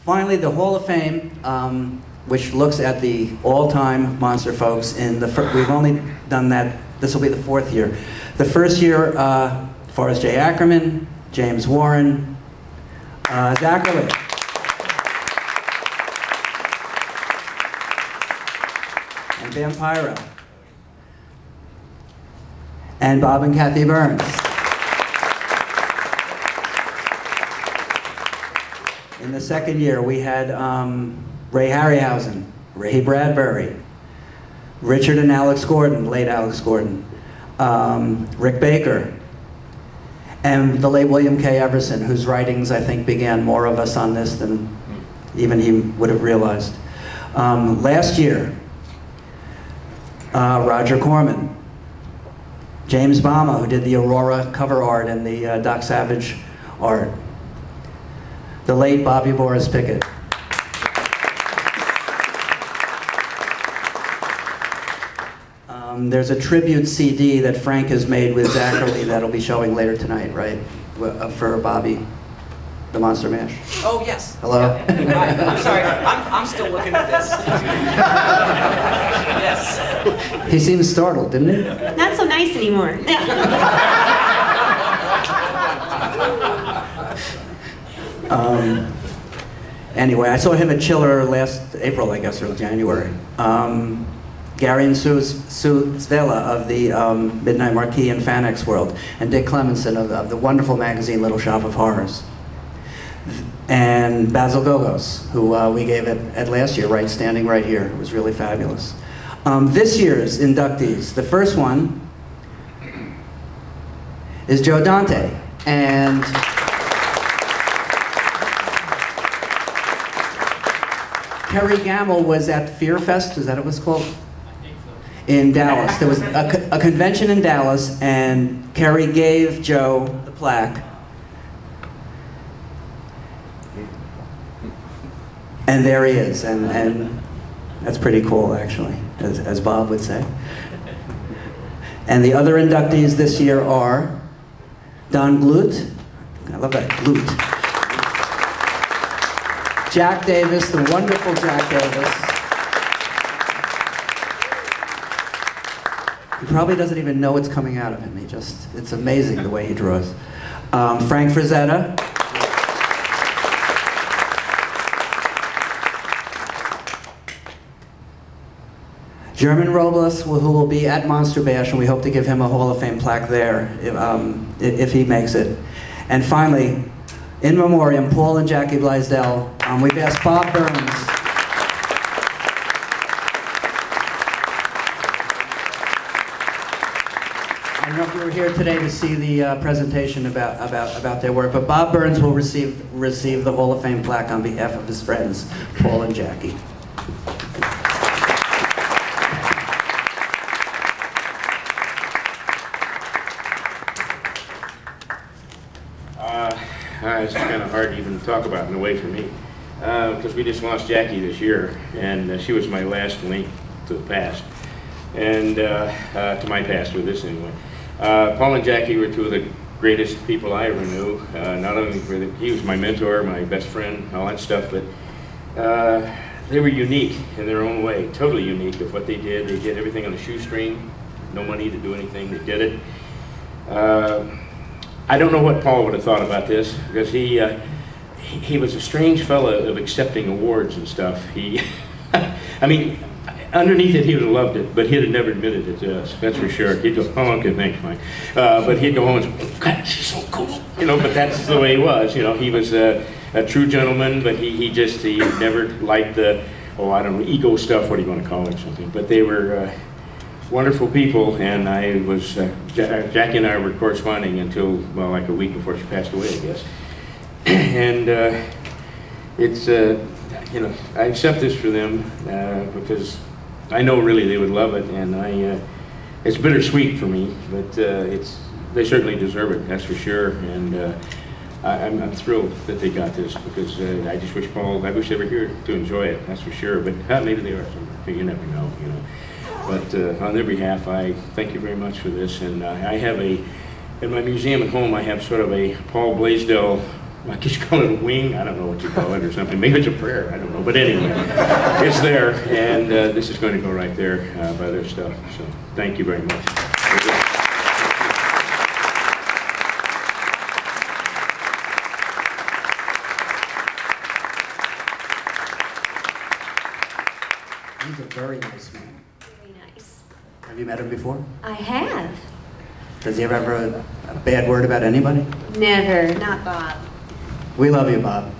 finally, the Hall of Fame, which looks at the all-time monster folks. We've only done that, this will be the 4th year. The first year, Forrest J. Ackerman, James Warren, Zachary. And Vampiro. And Bob and Kathy Burns. In the second year, we had Ray Harryhausen, Ray Bradbury, Richard and Alex Gordon, late Alex Gordon, Rick Baker, and the late William K. Everson, whose writings, I think, began more of us on this than even he would have realized. Last year, Roger Corman, James Bama, who did the Aurora cover art and the Doc Savage art, the late Bobby Boris Pickett. There's a tribute CD that Frank has made with Zachary that'll be showing later tonight, right? For Bobby, the Monster Mash. Oh, yes. Hello? Yeah. Hi. I'm sorry, I'm still looking at this. Yes. He seems startled, didn't he? Not so nice anymore. Anyway, I saw him at Chiller last April, I guess, or January. Gary and Sue Svela of the Midnight Marquee and Fanex World, and Dick Clemenson of the wonderful magazine Little Shop of Horrors. And Basil Gogos, who we gave at last year, right, standing right here. It was really fabulous. This year's inductees, the first one is Joe Dante. And Kerry Gamble was at Fear Fest, is that what it was called? In Dallas. There was a convention in Dallas, and Kerry gave Joe the plaque. And there he is, and that's pretty cool, actually, as Bob would say. And the other inductees this year are Don Bluth, I love that, Bluth. Jack Davis, the wonderful Jack Davis. He probably doesn't even know what's coming out of him. It's amazing the way he draws. Frank Frazetta. German Robles, who will be at Monster Bash, and we hope to give him a Hall of Fame plaque there if he makes it. And finally, in memoriam, Paul and Jackie Blaisdell. We've asked Bob Burns. I don't know if you were here today to see the presentation about their work, but Bob Burns will receive the Hall of Fame plaque on behalf of his friends, Paul and Jackie. It's kind of hard to even talk about in a way for me, because we just lost Jackie this year, and she was my last link to the past, and to my past with this anyway. Paul and Jackie were two of the greatest people I ever knew. Not only he was my mentor, my best friend, all that stuff, but they were unique in their own way, totally unique of what they did. They did everything on a shoestring, no money to do anything, they did it. I don't know what Paul would have thought about this, because he was a strange fellow of accepting awards and stuff. I mean, underneath it he would have loved it, but he'd have never admitted it to us, that's for sure. He'd go, oh, okay, thanks, Mike. But he'd go home and say, God, she's so cool. You know, but that's the way he was. You know, he was a true gentleman, but he never liked the, oh, I don't know, ego stuff, what do you want to call it or something. But they were wonderful people, and I was, Jackie and I were corresponding until, well, like a week before she passed away, I guess. And it's, you know, I accept this for them because I know really they would love it, and it's bittersweet for me, but they certainly deserve it, that's for sure. And I'm thrilled that they got this, because I just wish I wish they were here to enjoy it, that's for sure. But maybe they are somewhere, you never know, you know. But on their behalf, I thank you very much for this. And I have in my museum at home, I have sort of a Paul Blaisdell I guess you call it a wing. I don't know what you call it or something. Maybe it's a prayer. I don't know. But anyway, it's there, and this is going to go right there by their stuff. So thank you very much. He's a very nice man. Very nice. Have you met him before? I have. Does he ever have a bad word about anybody? Never. Not Bob. We love you, Bob.